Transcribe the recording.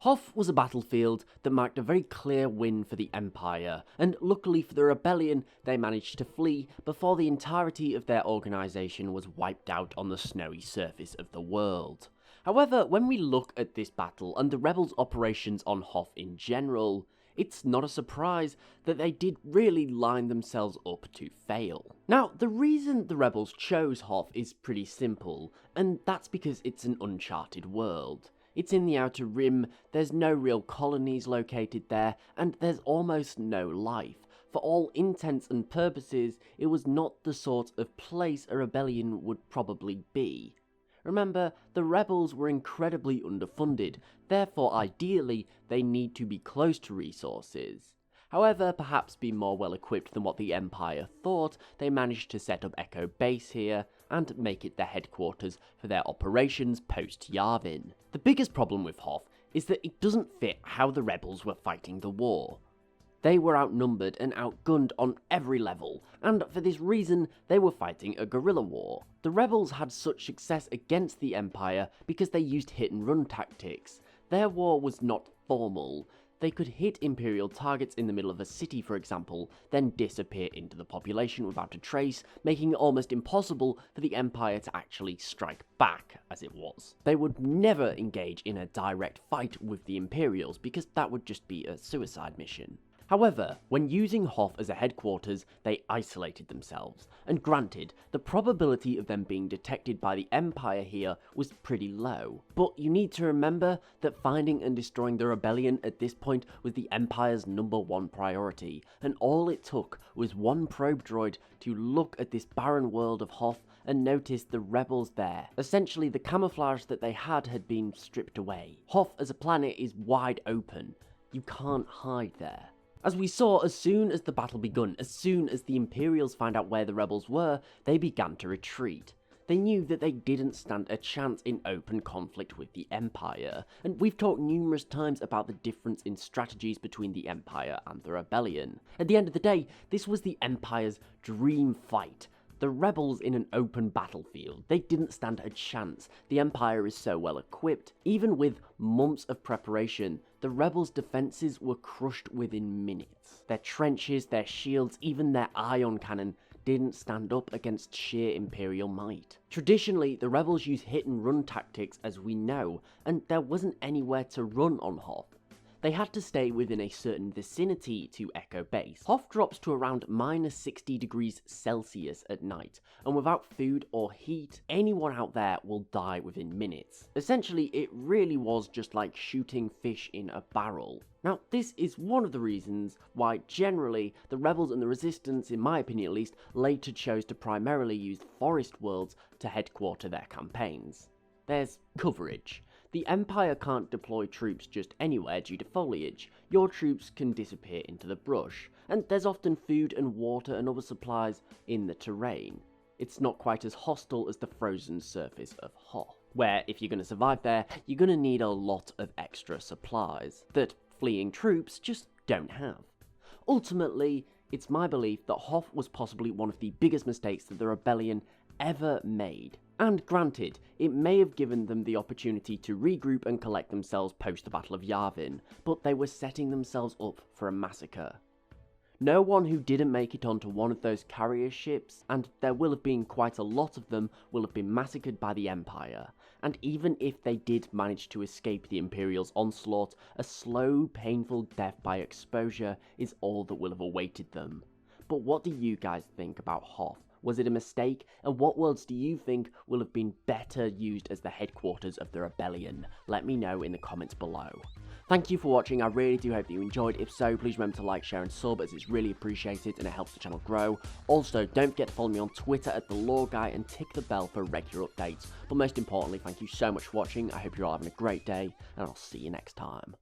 Hoth was a battlefield that marked a very clear win for the Empire, and luckily for the rebellion, they managed to flee before the entirety of their organisation was wiped out on the snowy surface of the world. However, when we look at this battle and the rebels' operations on Hoth in general, it's not a surprise that they did really line themselves up to fail. Now, the reason the rebels chose Hoth is pretty simple, and that's because it's an uncharted world. It's in the Outer Rim, there's no real colonies located there, and there's almost no life. For all intents and purposes, it was not the sort of place a rebellion would probably be. Remember, the rebels were incredibly underfunded, therefore ideally they need to be close to resources. However, perhaps being more well equipped than what the Empire thought, they managed to set up Echo Base here and make it their headquarters for their operations post-Yavin. The biggest problem with Hoth is that it doesn't fit how the rebels were fighting the war. They were outnumbered and outgunned on every level, and for this reason, they were fighting a guerrilla war. The rebels had such success against the Empire because they used hit-and-run tactics. Their war was not formal. They could hit Imperial targets in the middle of a city, for example, then disappear into the population without a trace, making it almost impossible for the Empire to actually strike back, as it was. They would never engage in a direct fight with the Imperials, because that would just be a suicide mission. However, when using Hoth as a headquarters, they isolated themselves, and granted, the probability of them being detected by the Empire here was pretty low. But you need to remember that finding and destroying the rebellion at this point was the Empire's #1 priority, and all it took was one probe droid to look at this barren world of Hoth and notice the rebels there. Essentially, the camouflage that they had been stripped away. Hoth as a planet is wide open. You can't hide there. As we saw, as soon as the battle begun, as soon as the Imperials found out where the rebels were, they began to retreat. They knew that they didn't stand a chance in open conflict with the Empire, and we've talked numerous times about the difference in strategies between the Empire and the Rebellion. At the end of the day, this was the Empire's dream fight. The rebels in an open battlefield, they didn't stand a chance. The Empire is so well equipped. Even with months of preparation, the rebels' defences were crushed within minutes. Their trenches, their shields, even their ion cannon didn't stand up against sheer Imperial might. Traditionally, the rebels use hit-and-run tactics, as we know, and there wasn't anywhere to run on Hoth. They had to stay within a certain vicinity to Echo Base. Hoth drops to around -60 degrees Celsius at night, and without food or heat, anyone out there will die within minutes. Essentially, it really was just like shooting fish in a barrel. Now, this is one of the reasons why, generally, the rebels and the resistance, in my opinion at least, later chose to primarily use forest worlds to headquarter their campaigns. There's coverage. The Empire can't deploy troops just anywhere due to foliage. Your troops can disappear into the brush, and there's often food and water and other supplies in the terrain. It's not quite as hostile as the frozen surface of Hoth, where if you're going to survive there, you're going to need a lot of extra supplies that fleeing troops just don't have. Ultimately, it's my belief that Hoth was possibly one of the biggest mistakes that the Rebellion ever made. And granted, it may have given them the opportunity to regroup and collect themselves post the Battle of Yavin, but they were setting themselves up for a massacre. No one who didn't make it onto one of those carrier ships, and there will have been quite a lot of them, will have been massacred by the Empire. And even if they did manage to escape the Imperials' onslaught, a slow, painful death by exposure is all that will have awaited them. But what do you guys think about Hoth? Was it a mistake? And what worlds do you think will have been better used as the headquarters of the Rebellion? Let me know in the comments below. Thank you for watching, I really do hope that you enjoyed. If so, please remember to like, share and sub, as it's really appreciated and it helps the channel grow. Also, don't forget to follow me on Twitter at TheLawGuy and tick the bell for regular updates. But most importantly, thank you so much for watching, I hope you're all having a great day, and I'll see you next time.